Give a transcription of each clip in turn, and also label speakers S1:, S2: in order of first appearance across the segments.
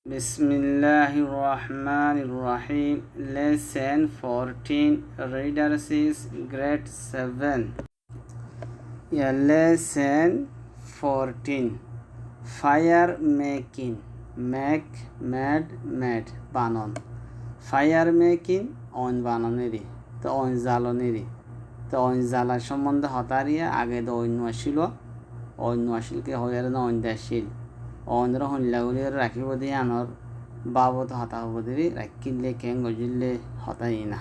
S1: Bismillahirrahmanirrahim. Lesson 14. Readers is grade 7. Lesson 14. Fire making. Make, made, made. Banon. Fire making. On banoneri. তো on জ্বালনেরই তো on জ্বালা সম্বন্ধে হতারিয়া আগে তো অন্য আসিল অন্য আসিলকে হইয়ার না অন্য আসিল অন্যরা হইলাগুলি রাখিব দিয়ে আনর বাবদ হতা হব দিবি রাখিলে কেন গজিলে হতাই না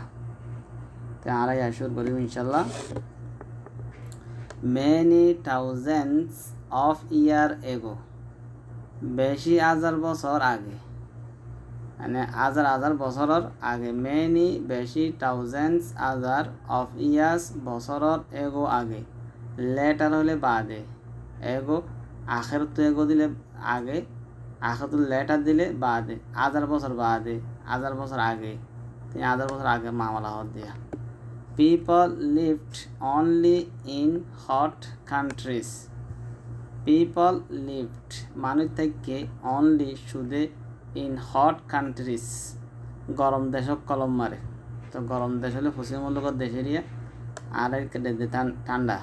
S1: তো আরাই আসর করিব ইনশাল্লাহ many thousands of year ago বেশি হাজার বছর আগে মানে হাজার বছরের আগে মেনি বেশি থাউজেন্ডস হাজার অফ ইয়ার্স বছরের এগো আগে লেটার হলে বাদে এগো আখের তো এগো দিলে আগে আখের তো লেটার দিলে বাদে হাজার বছর বাদে হাজার বছর আগে 3000 বছর আগে মামলা হত দিয়া people lived only in hot countries people lived মানুষ থেকে অনলি শুধু ইন হট কান্ট্রিজ গরম দেশক কলম মারে তো গরম দেশ হলে পশ্চিমবঙ্গ দেশের আর ঠান্ডা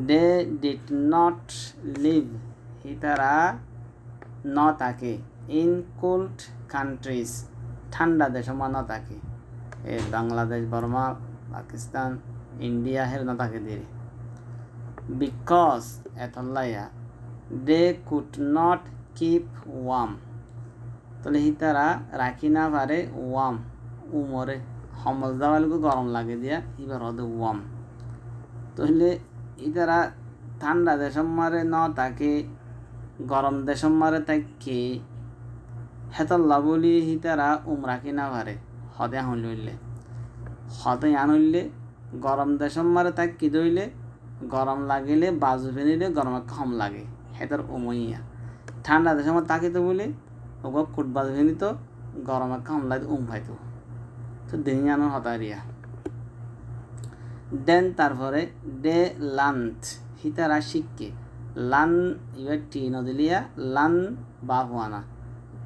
S1: দে ডিড নট লিভ তারা ন থাকে ইন কোল্ড কান্ট্রিজ ঠান্ডা দেশ ন থাকে এই বাংলাদেশ বর্মা পাকিস্তান ইন্ডিয়া হের ন থাকে দিয়ে বিকজ এতলাইয়া they could not keep warm তাহলে তারা রাখি না পারে ওয়াম উমরে সমজ দেওয়ালকে গরম লাগে দিয়া এবার হতে ওয়াম তাহলে তারা ঠান্ডা দেশম মারে ন তাকে গরম দেশম মারে তাকে হেতল্লা বলি তারা রাখি না পারে হদে হইলে হদে আনইলে গরম দেশম মারে তাক কি দইলে গরম লাগিলে বাজু ফেনিলে গরম কম লাগে হেতার উমইয়া ঠান্ডা দেশম তাকে তো বলে ওগো কুটবাজ ভেনি তো গরম একটা হামলায় ফাইতো তো দিনিয়ানোর হতারিয়া দেন তারপরে ডে লান্থ হিতারা শিখকে লান এবার টি নদিলিয়া লান বাপ ওয়ানা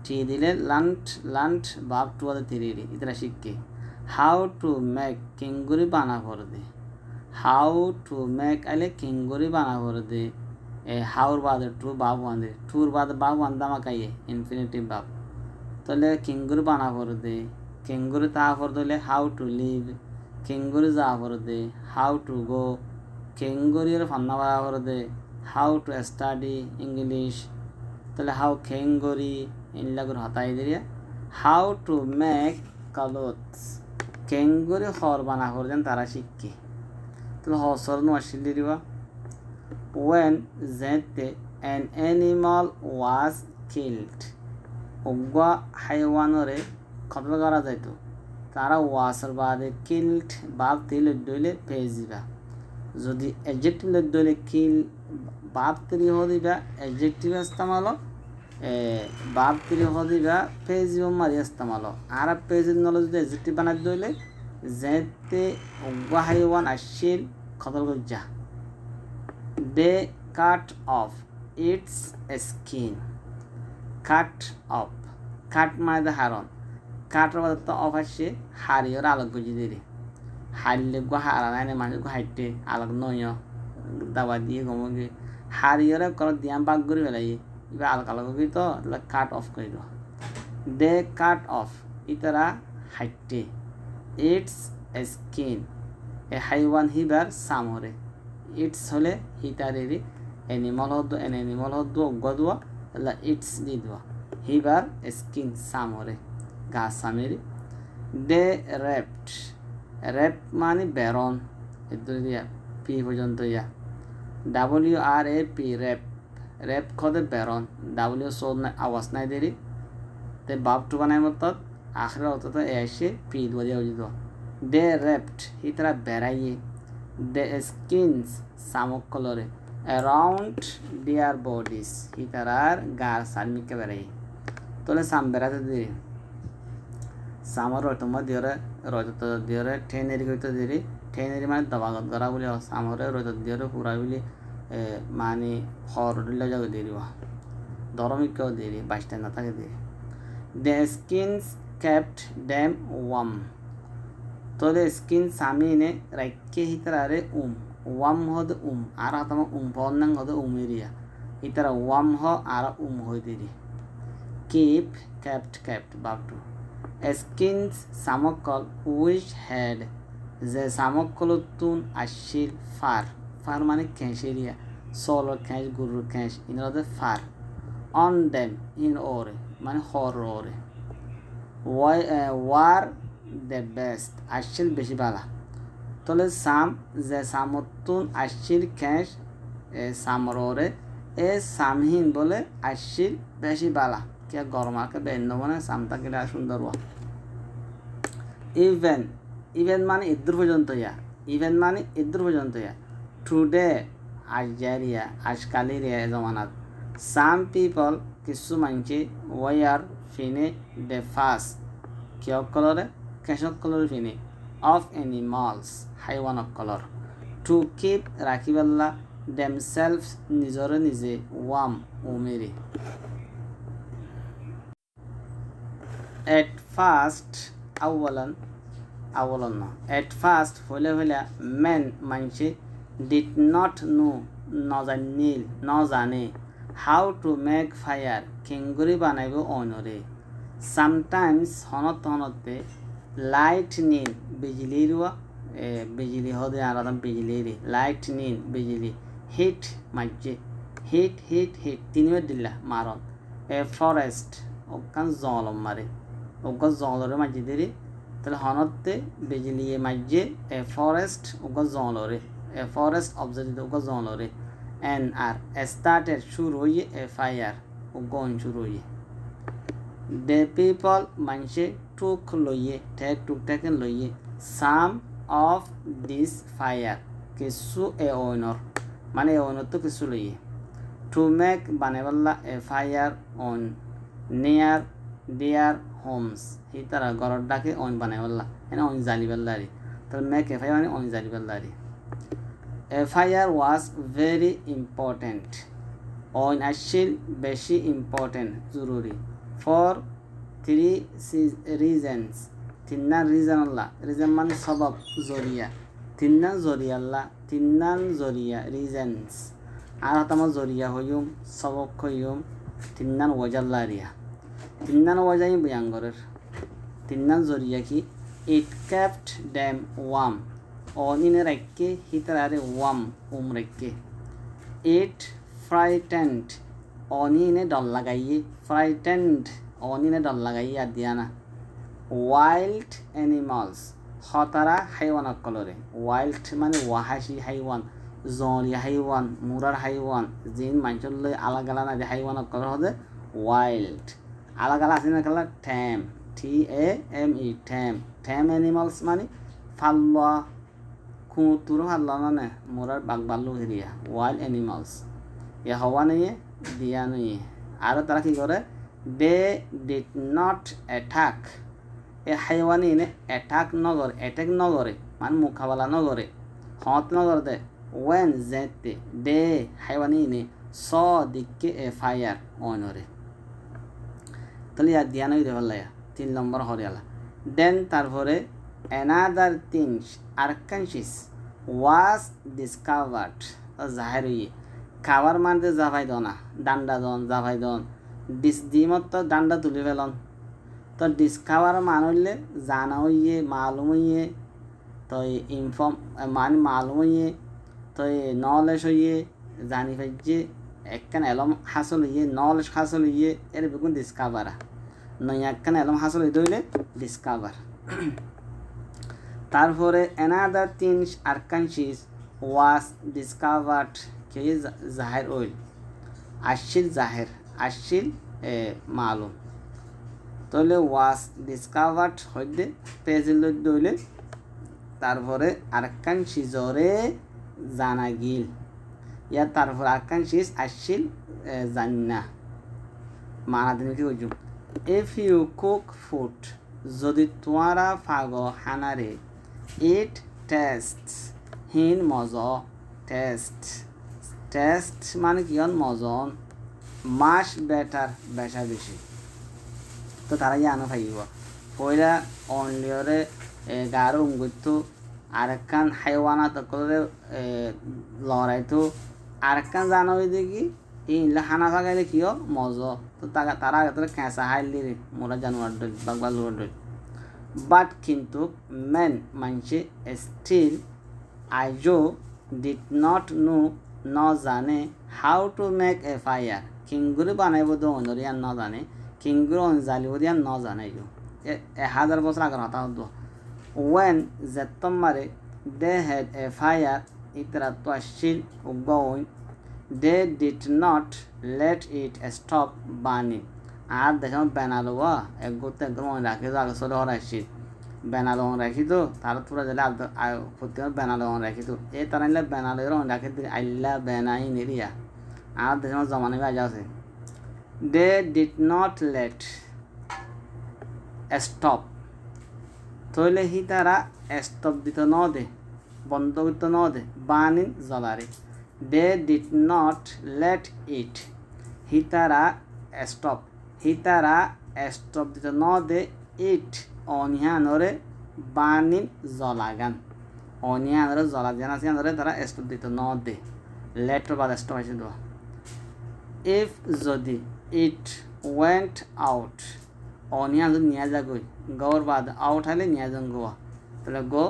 S1: টি দিলে লান্ট লান্ট বাপ টুয়াতে তিরিরি ইতারা শিখকে হাউ টু মেক কেঙ্গুরি বানা করে দে হাউ টু মেক আইলে কেঙ্গুরি বানা করে দে হাউর বাদে টু বাপ ওয়ান্দে টুর বাদে বাপ ওয়ান্দা মাকাইয়ে ইনফিনিটিভ বাপ তাহলে কেঙ্গুরি বানা করে দে কেঙ্গুরি তা করে দিলে হাউ টু লিভ কেঙ্গুরি যা করে দে হাউ টু গো কেঙ্গুরির ফান্না বাড়া করে দে হাউ টু স্টাডি ইংলিশ তাহলে হাউ কেঙ্গুরি ইনলাগুর হতাই দিয়ে হাউ টু মেক ক্লথস কেঙ্গুরি হর বানা করে দেন তারা শিখকে তাহলে হসর নো আসিল দিবা when an animal was killed উগ্র হাইওয়ানরে কতল করা যাইত তারা ওয়াসর বাদে কিল্ড বাপ তিলে দইলে পেয়ে দিবা যদি এডজেক্টিভ দইলে কিল বাপ তিরি হ দিবা এডজেক্টিভ ইস্তেমাল বাপ তিরি হ দিবা পেয়ে দিব মারি ইস্তেমাল আর পেজ নলে যদি এডজেক্টিভ বানাই দইলে যেতে উগ্র হাইওয়ান আসছিল কতল যা they cut off its skin cut off cut মানে হারন কাটার বাদ তো অফ আসছে হারিয়র আলোক গুজি দিরে হারলে গো হারা নাই মানুষ গো হাইটে আলোক নয় দাবা দিয়ে গমগে হারিয়রে কর দিয়া বাগ করে ফেলাই এবার আলোক আলোক গই তো কাট অফ করে দাও দে কাট অফ ইতারা হাইটে ইটস স্কিন এ হাইওয়ান হিবার সামরে ইটস হলে হিতারেরি এনিমাল হদ্দ এন এনিমাল হদ্দ গদুয়া এলা ইটস দি দোয়া হিবার স্কিন সামরে গাছ সামেরি দে রেপ্ট রেপ মানে বেরন এদুর দিয়া পি পর্যন্ত ইয়া WRAP রেপ রেপ খদে বেরন W আওয়াজ নাই দেরি তে বাপ টু বানাই মত আখরে অত এসে পি দোয়া দিয়া উজিত দে রেপ্ট হিতারা বেড়াইয়ে the skins samok colore around their bodies hitarar gar salmike berai tole sam berate dire samar rotoma diore roto diore teneri goito dire teneri mane dabagat gara boli samore roto diore pura boli mani hor dilla jago diriwa ধর্মিকও দেরি বাইশটা না থাকে দেরি the skins kept damn warm তোলে skin সামিনে রাইকে হিতারে warm হদ আর হাতাম পন্নাং হদ এরিয়া হিতারা ওয়াম হ আর হই দেরি keep kept verb 2 skins সামকল which had যে সামকলতুন আসিল ফার মানে ক্যাশ এরিয়া সলর ক্যাশ গুরুর ক্যাশ ইনরাতে ফার on them in ওরে মানে হর ওরে war the best আসিল বেশি বালা তাহলে সাম যে সামতুন আসিল ক্যাশ সামর ওরে সামহীন বলে আসিল বেশি বালা কে গরমাকে বেন্ন মানে সামতা কেটে সুন্দর ইভেন মানে ইদ্দুর পর্যন্ত ইয়া টুডে আজজারিয়া আজকালির জমানাত সাম পিপল কিছু মানুষে ওয়ার ফিনে ডে ফাস কিয়ক কলরে কেশক কলর ফিনে অফ এনিমালস হাইওয়ানক কলর টু কিপ রাখিবাল্লা দেমসেলফ নিজরে নিজে ওয়াম উমেরি at first at first হইলে men মানুষে did not know জানে how to make fire কেঙ্গুরি বানাইব অনরে sometimes হনতে lightning বিজলি হদে আরাম বিজলি lightning বিজলি hit মাঝে hit তিনবার দিলা মারন a forest ওখান জলম মারে ওগা জলরে মাঝে দিরে তাহলে হনতে বিজলি মাঝে এ ফরেস্ট ওগা জলরে এ ফরেস্ট অবজেক্ট ওগা জলরে এন আর স্টার্টেড শুরু হইয়ে এ ফায়ার ওগা শুরু হইয়ে দ্য পিপল মানুষে টুক লইয়ে টুকটাকে লইয়ে সাম অফ দিস ফায়ার কিছু এ ওইনর মানে এ ওইনর তো কিছু লইয়ে টু মেক বানাইবাল্লা এ ফায়ার অন নিয়ার দেয়ার হোমস হি তারা ঘরের ডাকে অন বানাইবাল্লা এনে অন জালিবাল্লারি তাহলে মেক এ ফায়ার মানে অন জালিবাল্লারি a fire was very important অন আসিল বেশি ইম্পর্টেন্ট জরুরি ফর 3 reasons তিন্নান রিজন আল্লাহ রিজন মানে সবব জরিয়া তিন্নান জরিয়া রিজনস আর হতাম জরিয়া হইম সবক হইম তিন্নান ওয়াজাল্লারিয়া তিন্নান ওয়াজাই বয়াঙ্গরের তিন্নান জরিয়া কি ইট কেপ্ট ড্যাম ওয়াম অনিনে রাখকে হিতারে ওয়াম রেখকে ইট ফ্রাইটেন্ড অনিনে ডল লাগাইয়ে ফ্রাইটেন্ড অনিনে ডল লাগাইয়ে আর দিয়া না ওয়াইল্ড অ্যানিমালস হতারা হাইওয়ানক কলরে ওয়াইল্ড মানে ওয়াহাসি হাইওয়ান জলি হাইওয়ান মুরার হাইওয়ান জিন মানুষের লই আলাগ আলা না যে হাইওয়ানক কলর হতে ওয়াইল্ড আলাগ আলা আছে না খেলা ট্যাম TAME ট্যাম অ্যানিমালস মানে ফাল্লা খুঁতুর ফাল্লা মানে মুরার বাঘ বাল্লু হেরিয়া ওয়াইল্ড অ্যানিমালস এ হওয়া নিয়ে দিয়া নিয়ে আরও তারা কী করে দে ডিড নট অ্যাটাক এ হাইওয়ানি এনে অ্যাটাক নগরে মানে মুখাবালা নগরে হত নগর দে ওয়েন যেতে দে হাইওয়ানি এনে স দিকে এ ফায়ার অনরে তাহলে ইয়ার ধ্যান হইতে পারলাইয়া 3 নম্বর হরিয়ালা দেন তারপরে অ্যানাদার থিংস আরকানশিস ওয়াজ ডিসকাভার্ড জাহের হইয়ে খাবার মানতে জাভাই দনা ডান্ডা দন জাভাই দন ডিমত তো ডান্ডা তুলে ফেলন তো ডিসকাভার মান হইলে জানা হইয়ে মালুম হইয়ে তো ইনফর্ম মানে মালুম হইয়ে তো নলেজ হইয়ে জানি ফেলছে একখান এলম হাসল হইয়ে নলেজ হাসল হইয়ে এর বেগুন ডিসকাভারা নয় একখান এলম হাসল হইতে হইলে ডিসকাভার তারপরে অ্যানাদার থিংস আরকানশিস ওয়াজ ডিসকাভার্ড কে জাহের ওইল আসছিল মালুম তাহলে ওয়াজ ডিসকাভার্ড হইতে পেজিল দইলে তারপরে আরকান সিজরে জানা গিল ইয়ার তারপর আরকান সিজ আসছিল জান্না মানা দিন কি বুঝুম ইফ ইউ কুক ফুড যদি তোয়ারা ফাগ হানারে ইট টেস্ট হিন মজ টেস্ট মানে কিয়ন মজন মাস বেটার বেশা বেশি তো তারা জানো ফাইব পয়লা অনলিয়রে গারো উঙ্গুতো আরেকখান হাইওয়ানাত করে লড়াইতো আরেকখান জানো দেখি এই হানা ফাগাইলে কিয় মজ তো তারা আগে তোরা কেঁচা হাইলি রে মোরা জানোয়ার ডল বাগবা লোয়ার ডল বাট কিন্তু মেন মানছে স্টিল আইজো ডিড নট নো ন জানে how to make a fire কিংগুরি বানাইব তো অনরিয়ান ন জানে কিংগুরি অনজালিব দিয়ান ন জানে 1000 বছর আগের কথা হতো ওয়েন যেতম মারে দে হ্যাড এ ফায়ার ইতরা তো আসছিল going they did not let it stop burning আর দেখলাম বেনালো একগোতে একদম রাখি তো আগে চলে হওয়ার আসছিল বেনালো রাখি তো তার পুরো দিলে প্রত্যেক বেনালো রাখি তো এই তারা নিলে বেনালো রাখি আইলা বেনাই নিরিয়া আর দেখলাম জমানে বাজা আছে they did not let stop তইলে হি তারা স্টপ দিত ন দে বন্ধ করতে ন দে বানিন জ্বলারে they did not let it হি তারা স্টপ দিত ন দে ইট অনিহানরে বানিন জ্বলাগান অনিহানরে জ্বলা জান আছে আনরে তারা স্টপ দিত ন দে লেটর বাদ স্টপ আছে দেওয়া ইফ যদি ইট ওয়েন্ট আউট অনিয়া যদি নিয়ে যা গই গৌর বাদ আউট হলে নিয়ে যান গোয়া তাহলে গো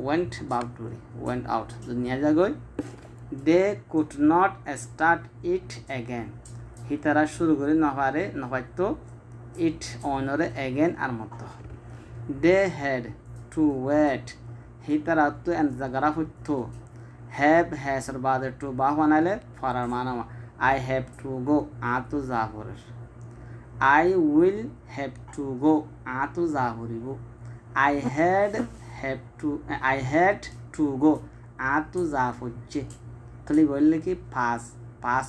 S1: ওয়েন্ট বাউট টুরি ওয়েন্ট আউট যদি নিয়ে যা গই they could not start it again হি তারা শুরু করে নপারতো ইট অনরে অ্যাগেন আর মতো দে হ্যাড টু ওয়েট হি তারা তো জাগারা হইতো হ্যাভ হ্যাসর বাদে টু বাহ বানাইলে ফরার মানামা আই হ্যাভ টু গো আতো জাফরের I will have to go আতো যা হরিব I had to go আতো যা হচ্ছে তাহলে বললে কি পাস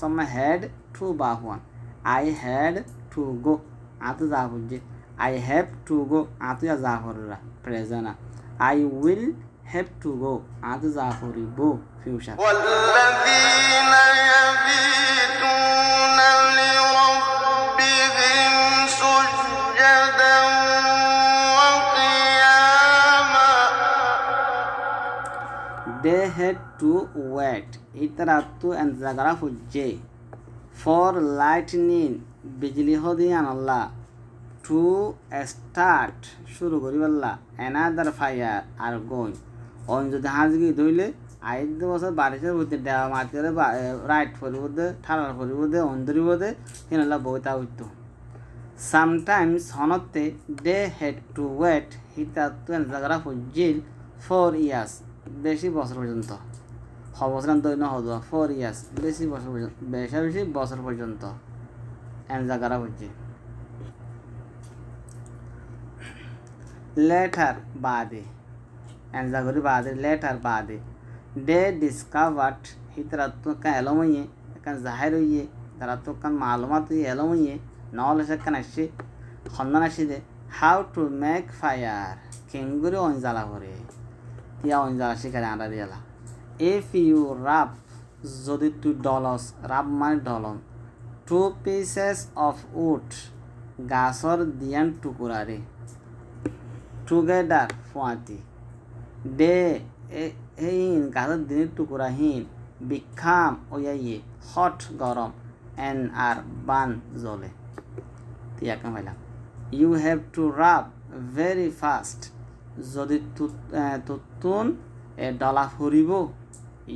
S1: আমার had to বাহুয়ান I had to go আতো যা হচ্ছে I have to go আতো যা হররা present I will have to go আতো যা হরিব future والذين يبيتون لربهم سجدا وقياما they had to wait itaratu and zagara hujje for lightning bijli hodiyan Allah to start shuru kori balla another fire are going on jodi hazgi doile 5 বছর বারিশের মধ্যে দেওয়া মাটির right পরিবর্তে ঠালার পরিবর্তে অন্দরিবর্তে হিনালা বইতা হইতো সামটাইমস হনতে দে হেড টু ওয়েট হিতাতু জায়গারা ফুজিল 4 ইয়ার্স বেশি বছর পর্যন্ত হবসরান দৈন হদ 4 ইয়ার্স বেশি বছর পর্যন্ত বেশি বছর পর্যন্ত এন জায়গারা ফুজি লেটার বাদে এন জায়গারি বাদে লেটার বাদে they discovered hitrattu kan elomoye kan zahir hoye tarattu kan malumat hoye elomoye knowledge kan ashe khondan ashide how to make fire kenguru onjala hore tia onjala shikare anda diala if you rub jodi tu dolos rub mane dolon 2 pieces of wood gasor diyan tukurare together fuati they হীন গাছের দিনের টুকুরা হীন বিক্ষাম ওয়াইয়ে hot গরম N আর বান জ্বলে তিয়াকা পাইলাম you have to rub very fast যদি তুতুন ডলা ফুরিব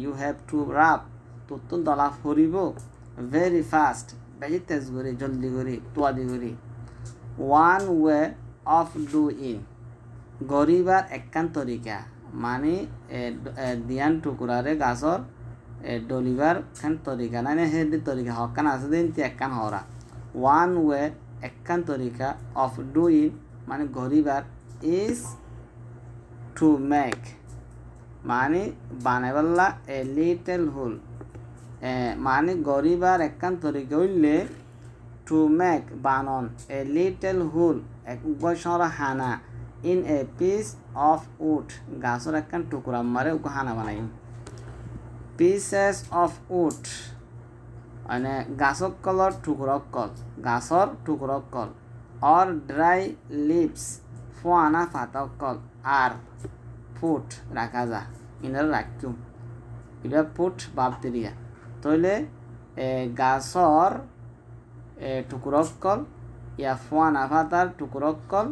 S1: ইউ হ্যাভ টু রাব তুতুন ডলা ফুরিব ভেরি ফাস্ট বেশি তেজ করে জলদি করে তোয়াদি করে one way of doing গরিবার একখান তরিকা মানে দিয়ান টুকুরারে গাছর ডলিবার খান তরিকা না হেদি তরিকা হকান আছে দিন তি একখান হরা ওয়ান ওয়ে একখান তরিকা অফ ডুইং মানে গরিবার ইজ টু মেক মানে বানাইবাল্লা এ লিটল হোল মানে গরিবার একখান তরিকা হইলে টু মেক বানন এ লিটল হোল এক বছর হানা in a piece of wood গাছর একখান টুকরা মারে ওকে হানা বানাই pieces of wood মানে গাছক কলৰ টুকুৰক কল গাছৰ টুকুৰক কল অর ড্রাই লিভস ফোয়ানা পাতক কল আর ফুট রাখা যা ইনার রাখিম এবার ফুট ভাবতে দিয়া তইলে গাছর টুকুরক কল ইয়া ফোয়ানা পাতার টুকুরক কল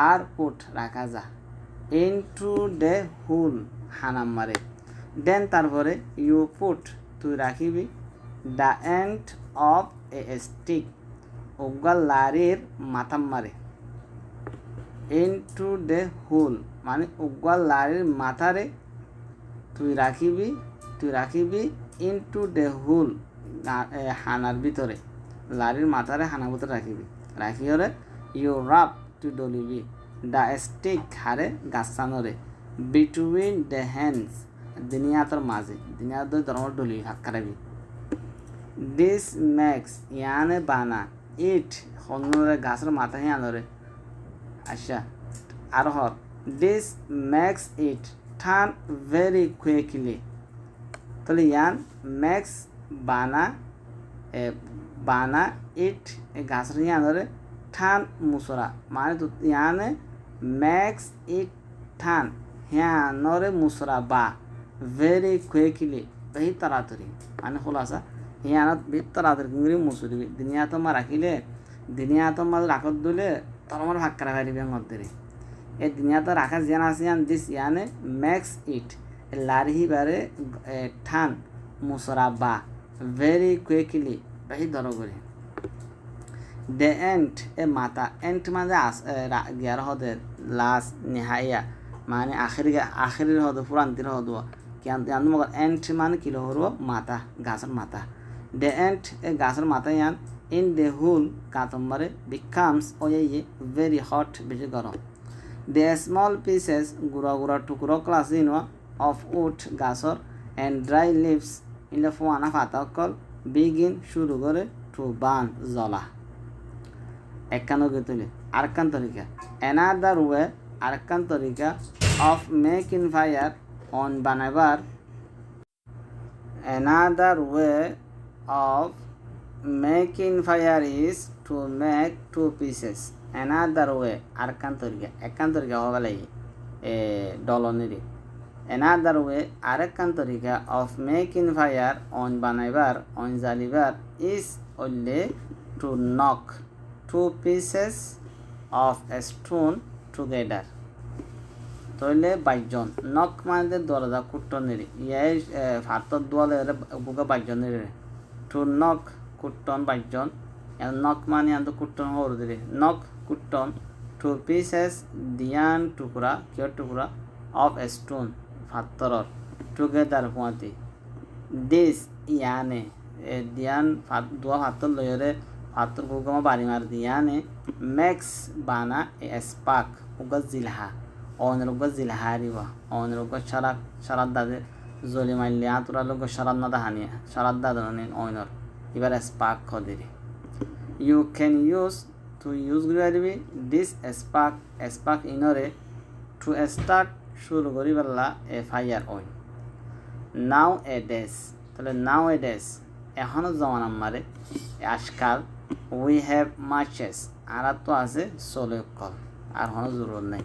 S1: আর ফুট রাখা যা ইনটু দ্য হুল হানাম মারে দেন তারপরে ইউ পুট তুই রাখিবি the end of a stick উগাল লারির মাথাম মারে ইনটু দ্য হুল মানে উগাল লারির মাথারে তুই রাখিবি ইনটু দ্য হুল হানার ভিতরে লারির মাথারে হানার ভিতরে রাখিওরে ইউ রাপ তুই ডলিবি দ্য স্টিক হারে গাছানোরে বিটুইন দ্য হ্যান্ডস দিনিয়াতর মাঝে দিনিয়াত ধর্ম ডলি হাত খারাবি দিস মেক্স ইয়ানে বানা ইট হনরে গাছের মাথা আনরে আচ্ছা আর হর this makes it turn very quickly তাহলে ইয়ান মেক্স বানা ইট গাছের আনরে টার্ন মুসরা মানে তো ইয়ানে মেক্স ইট টার্ন হিয়ানরে মুসরা বা ভেরি কুইকলি বেশি তাড়াতাড়ি মানে খোলাসা হিয়ানত বেশি তাড়াতাড়ি কিন্তু মুসুরিবি দিনিয়াত মা রাখিলে দিনিয়াত মা রাখত দিলে তরমার ভাগ করা পারিবি মধ্যে এই দিনিয়াত রাখা জিয়ান আছে ইয়ান দিস ইয়ানে ম্যাক্স ইট লারিহি বারে ঠান মুসরা বা ভেরি কুইকলি বেশি ধরো করে দ্য এন্ট মাতা এন্ট মানে গিয়ার হদে লাস্ট নিহাইয়া মানে আখেরির হদ পুরান্তির হদ কিন্তু মগ এন্ট মানে কিলো হরব মাথা গাছের মাথা দ্য এন্ট গাছের মাথা ইয়ান ইন দ্য হুল কাতম্বরে বিকামস ওয়ে ভেরি হট বেশি গরম দ্য স্মল পিসেস গুড়া টুকরো ক্লাস ইন অফ উড গাছর অ্যান্ড ড্রাই লিভস ইলে ফোয়ানা পাতা অকল বিগিন শুরু করে টু বান জ্বলা একানগে তুলে আরেকখান তরিকা অ্যানাদার ওয়ে আরেকখান তরিকা অফ মেকিং ফায়ার অন বানাবার another way of making fire is to make two pieces another way আরেকখান তরিকা হবে লাগে ডলনেরি another way আরেকখান তরিকা of making fire on বানাইবার on জ্বালিবার is only to knock two pieces of a stone together তইলে বাইজন knock মানে দরজা কুট্টনের ইয়াই ভাতর দোয়ালে বুকে বাইজনের টু নক কুট্টন বাইজন নক মানে আন্ত কুট্টন হর দিলে নক কুট্টন টু পিসেস দিয়ান টুকরা কিয় টুকরা অফ এ স্টোন ভাতরর টুগেদার হুয়াতি দিস ইয়ানে দিয়ান দোয়া ভাতর লয়রে ভাতর বুকে বাড়ি মার দিয়ানে মেক্স বানা এ স্পাক উগা জিলহা অনরোগ জিলহারিবা অনরোগ সারাদ দাদে জলি মারলে আতুরা লোক সারাদ না দাহানিয়া সারাদ দাদানি অনর এবার স্পার্ক খদিরি you can use to use করিবি দিস স্পার্ক ইনরে টু স্টার্ট শুরু করি পারলা এ ফায়ার অইন নাও এ ডেস তাহলে নাও এ ডেস এখনও জমান আমারে আজকাল উই হ্যাভ মাচেস আর তো আছে সোলে কল আর হনো জরুরত নাই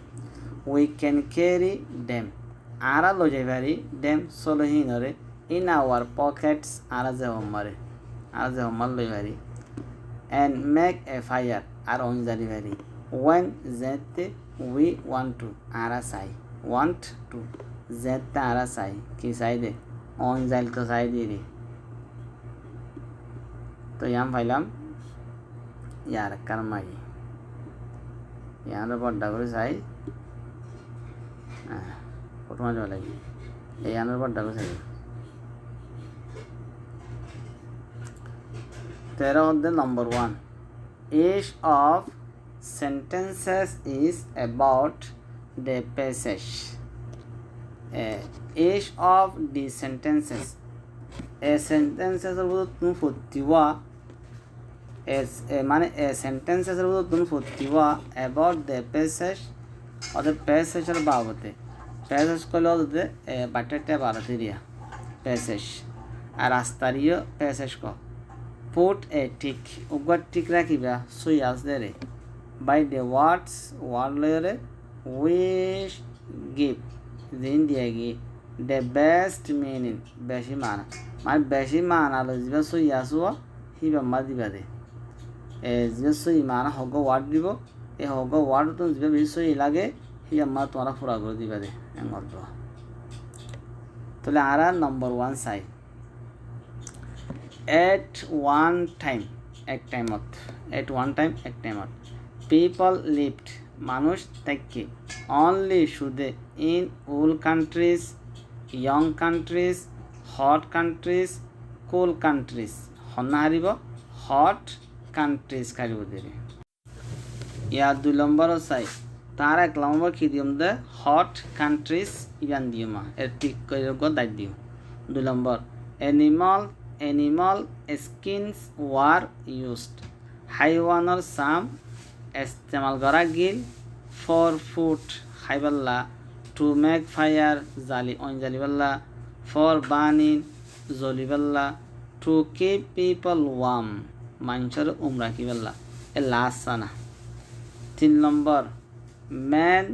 S1: we can carry them ara lo jaibari them solo hinore in our pockets ara je homar lo jaibari and make a fire ar on jaibari when that we want to ara sai want to that ara sai ki sai de on jail to sai di to yam failam yar karmai yar bodda kore sai photo মাঝে লাগে এই আনার পর ডাকো থাকে 13 of the number 1 each of sentences is about the passage each of the sentences a sentences এর মধ্যে তুমি ফুটিওয়া মানে a sentences এর মধ্যে তুমি ফুটিওয়া about the passage অর্থাৎ প্যাসেজের বাবদে প্যাসেজ করলে ওদের বাটেরটা বাড়াতে দিয়া প্যাসেজ আর রাস্তারিও প্যাসেজ ক put a tick ugot tick rakiba sui as dere by the words word lere wish give din diagi the best meaning beshi mana man beshi mana lo jiba sui aswa hiba madiba de e jiba sui mana hogo word dibo e hogo word to jiba beshi sui lage hiba ma tora pura kore diba de engordo tole ara number 1 sai at one time এক টাইমত at one time এক টাইমত people lived মানুষ থাকে only শুধু in old countries young countries hot countries cool countries হন্না হারিব hot countries Karib দেবে ইয়া 2 নম্বর চাই তার 1 নম্বর কি দিম দে hot countries ইয়ান দিম এর ঠিক করে গো দাই দিম 2 নম্বর animal skins were used হাইওয়ানর সাম ইস্তেমাল করা Gill for food খাইবাল্লা to make fire জালি জ্বালিবাল্লা for burning জ্বলিবাল্লা to keep people warm মানুষের রাখিবাল্লা এ লাস্ট না 3 নম্বর man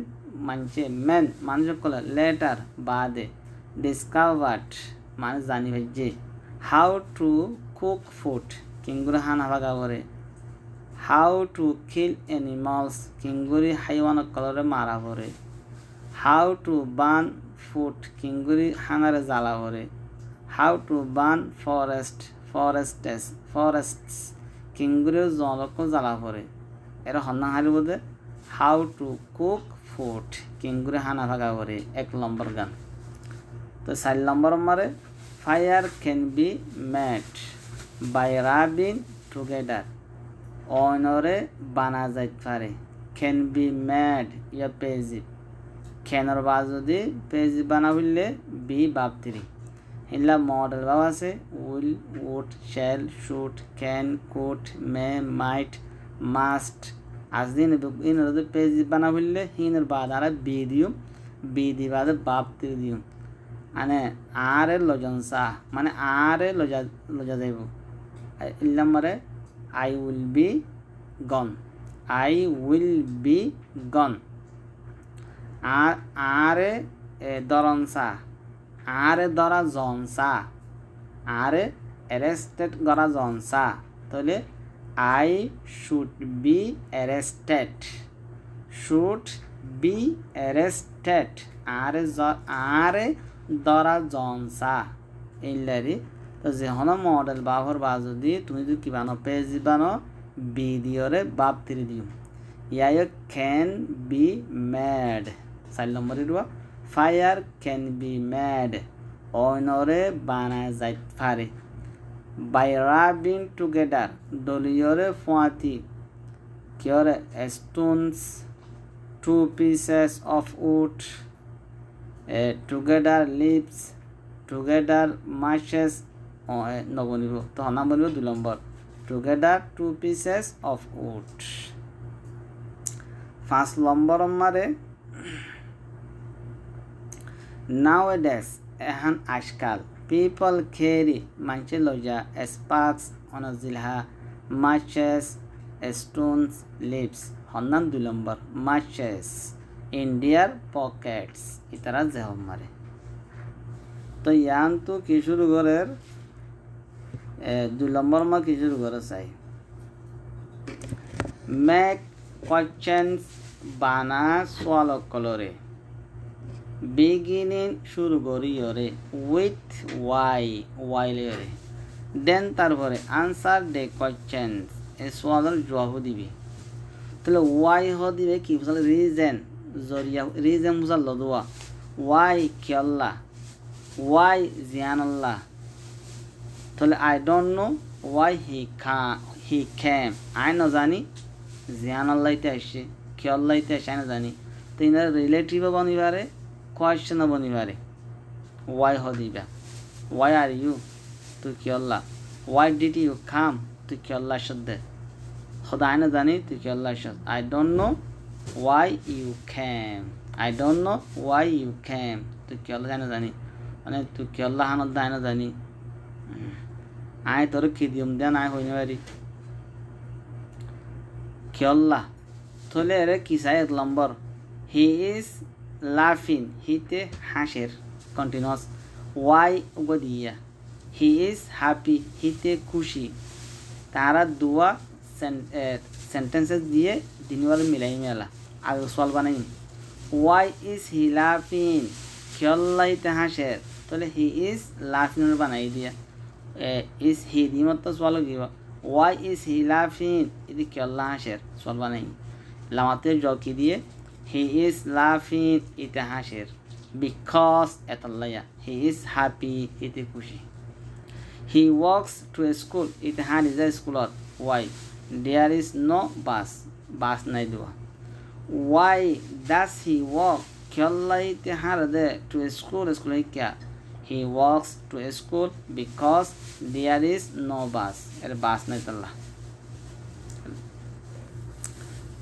S1: মানুষ কলে লেটার বাদে discovered মানুষ জানি ভাইজে how to cook food কিংগুরি হানা ভাগা করে how to kill animals কিংগুরি হাইওয়ান কলরে মারা করে how to burn food কিংগুরি হানারে জ্বালা করে how to burn forests কিংগুরি জলক জ্বালা করে এরা হন্না হারি বোধে how to cook food কিংগুরি হানা ভাগা করে 1 নম্বর গান তো 4 নম্বর মারে fire can be made by rubbing together অনরে বানা যাইতে পারে can be made ইয়া পেজিভ ক্যানর বা যদি পেজিভ বানা হইলে বি বাপতিরি হিলা মডেল বাব আছে will would shall should can could may might must আজ দিন ইনর পেজিভ বানা হইলে হিনের বাদ আর বি দি বাদে বাপতিরি দিও মানে আরে লজনসা মানে আরে লজা যাইব ইল্লামরে I will be gone আরে দরনসা আরে দরা জনসা আরে অ্যারেস্টেড করা জনসা তাহলে I should be arrested আরে দরা জনসা ইল্লারি তো যেহন মডেল বাহর বা যদি তুমি যদি কি বানো পেজ বানো বি দিওরে বাপ তিরি দিও ইয়ায় ক্যান বি ম্যাড 4 নম্বর দিবা ফায়ার ক্যান বি ম্যাড অনরে বানা যাইতে পারে বাই রাবিং টুগেদার দলিয়রে ফুয়াতি কিয়রে stones 2 pieces of wood together leaves together matches নবনিব তো নাম বলব 2 নম্বর together 2 pieces of wood 5 নম্বর মারে nowadays এখন আজকাল people carry মানুষে লজা sparks অনজিলহা matches stones leaves হন্নাম 2 number matches in their pockets ইতারা যেহ মারে তো ইয়ান তো কি শুরু করের 2 নম্বর মা কি শুরু করে চাই make questions বানা সোয়াল কলরে beginning শুরু করি ওরে with why লেরে দেন তারপরে answer the questions এই সোয়ালের জবাব দিবি তাহলে why হ দিবে কি বুঝালে রিজন বুঝাল লদুয়া why কিয়াল্লাহ why জিয়ানাল্লাহ তাহলে I don't know why he came I না জানি জিয়ানাল্লাহতে আসছে কিয়াল্লাহতে আসে না জানি তো ইনার রিলেটিভ বনিবারে কোয়েশ্চন বনিবারে why হ দিবা why are you তুই কিয়াল্লাহ why did you come তুই কিয়াল্লাহ শব্দ খোদা I না জানি তুই কিয়াল্লাহ শব্দ I don't know why you came I don't know why you came তুই কিয়াল্লাহ না জানি মানে তুই কিয়াল্লাহ হানত দায় না জানি আয় তোর খিদিয়ম দেন আয় হইনে পারি খেয়ল্লা তাহলে এর কি চাই 1 নম্বর হি ইজ লাফিং হিতে হাসের কন্টিনিউয়াস ওয়াই উগদিয়া হি ইজ হ্যাপি হিতে খুশি তারা দুয়া সেন্টেন্সেস দিয়ে দিনবার মিলাই মেলা আগে সল বানাই ওয়াই ইজ হি লাফিং খেয়ল্লা হিতে হাসের তাহলে হি ইজ লাফিং বানাই দিয়া ইজ হি দিমত সল দিব ওয়াই ইজ হি লাফিং এদি খেয়ল্লা হাসের সল বানাই লামাতে জকি দিয়ে হি ইজ লাফিং ইতে হাসের বিকজ এতলাইয়া হি ইজ হ্যাপি ইতে খুশি হি ওয়াকস টু স্কুল ইতে হানি যায় স্কুলত why there is no bus bus নাই দেওয়া ওয়াই ডাস হি ওয়াক খেলা ইতে হার দে টু স্কুল স্কুল কিয়া he walks to school because there is no bus এর বাস নাই তাল্লা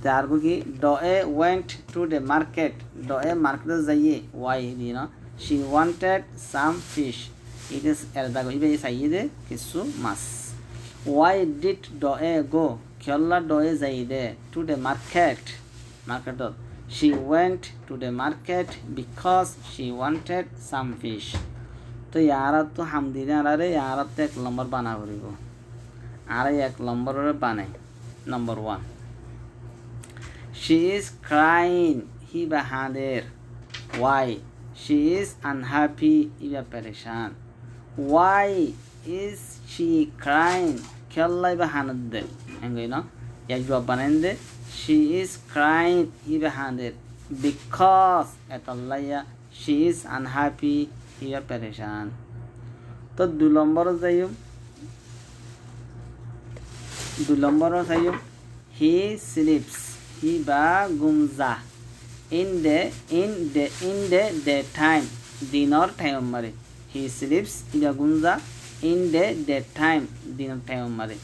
S1: তারপর কি ডয়ে ওয়েন্ট টু দ্য মার্কেট ডয়ে মার্কেটে যাইয়ে ওয়াই দিন she wanted some fish it is এরদাগো ইবে চাইয়ে দে কিছু মাছ ওয়াই ডিড ডয়ে গো খেলা ডয়ে যাই দে টু দ্য মার্কেট মার্কেটত she went to the market because she wanted some fish তো ইয়ার তো হামদিনে আরে ইয়ার তো 1 নম্বর বানা করিব আর 1 নম্বরের বানাই নম্বর 1 She is crying. He bahader. Why? She is unhappy. Iba pereshan. Why is she crying? Kyalla bahanad. Engo no. Ya jawab banende. She is crying. Iba bahader. Because etallaya she is unhappy. Iba pereshan. তো 2 নম্বর যাইও 2 নম্বর যাইও he sleeps হি বা গুমজা in the daytime দিনৰ time মারে হি slips Iba গুমজা in the daytime দিনৰ time মারে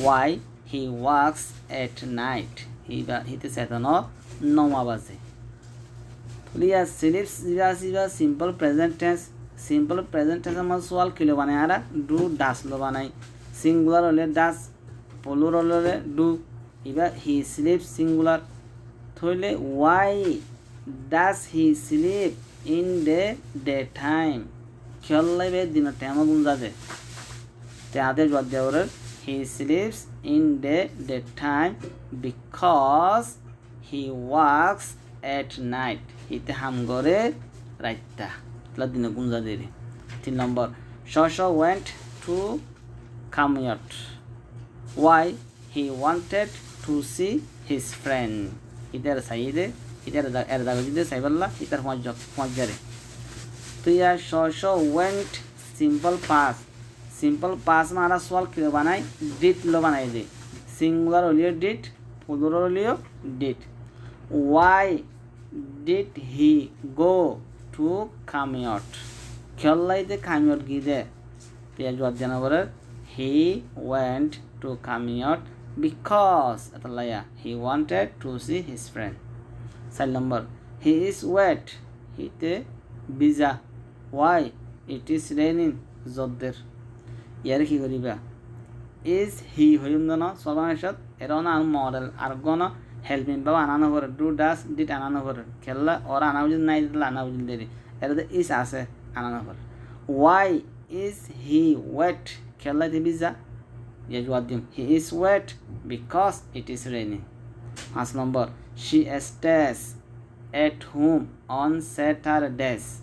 S1: why he works at night হিতে চেতন 9 বাজে লিয়া স্লিপস ইবা সিম্পল প্রেজেন্ট টেন্স আমার সোয়াল কিলো বানায় আর ডু ডাস লো বানাই সিঙ্গুলার হলে ডাস প্লুরাল হলে ডু ইবা হি স্লিপস সিঙ্গুলার থইলে why does he sleep in the day time খেয়াল লাগবে দিনের টাইম গুঞ্জা দে তাদের জবাব দেওয়ার he sleeps in the day time because he works at night হিতে হাম করে রাইতা তাহলে দিনে গুঞ্জা দে 3 নম্বর শশ ওয়েন্ট টু কামিয়ট why he wanted to see his friend ইতার সাইদে ইতার এর দাগ দিতে সাইবাল্লা ইতার পঞ্জারে তো ইয়া শ ওয়েন্ট সিম্পল পাস মারা সোয়াল কি বানাই ডিড লো বানাই দে সিঙ্গুলার হলিও ডিড প্লুরাল হলিও did why did he go to কামিয়ট খেলাইতে কামিয়ট গিয়ে তে জবাব জানাবরের হি ওয়েন্ট টু কামিয়ট because atalaya he wanted to see his friend 4 number he is wet hite biza why it is raining jodder yar ki koriba is he hoyum dana sobanashat erona model argona help me baba anana hore do does did anana hore khella or anawjin nai dilla anawjin deri erade is ase anana hore why is he wet khella de biza Yajwadim. He is wet because it is raining. 5 number. She stays at home on Saturdays.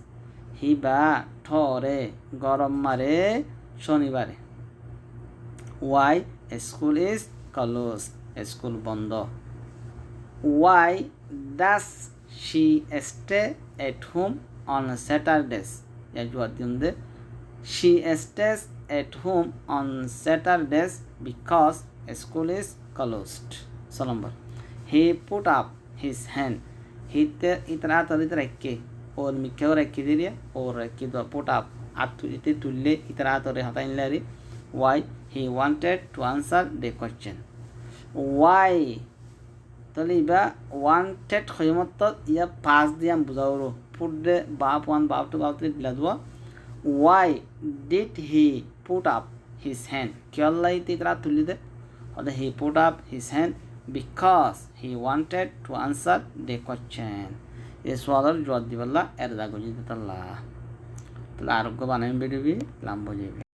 S1: He ba thore gorom mare shonibare. Why? School is closed. School bondo. Why does she stay at home on Saturdays? Yajwadim de. She stays at home on Saturdays because school is closed. So number. He put up his hand. Hite itara tarita rakke or mikho rakke diya or rakke do put up atu ite tulle itara tare hata inlari. Why? He wanted to answer the question. Why? Taliba wanted khoymat ya pass diyam buzauro put the bab 1 bab 2 bab 3 biladwa. Why did he put up his hand kiyollai titra tulide oda he put up his hand because he wanted to answer the question e sualor jawab diballa erda gojidalla তাহলে আরোগ্য বানাই বেরবি লাম্ব যাবে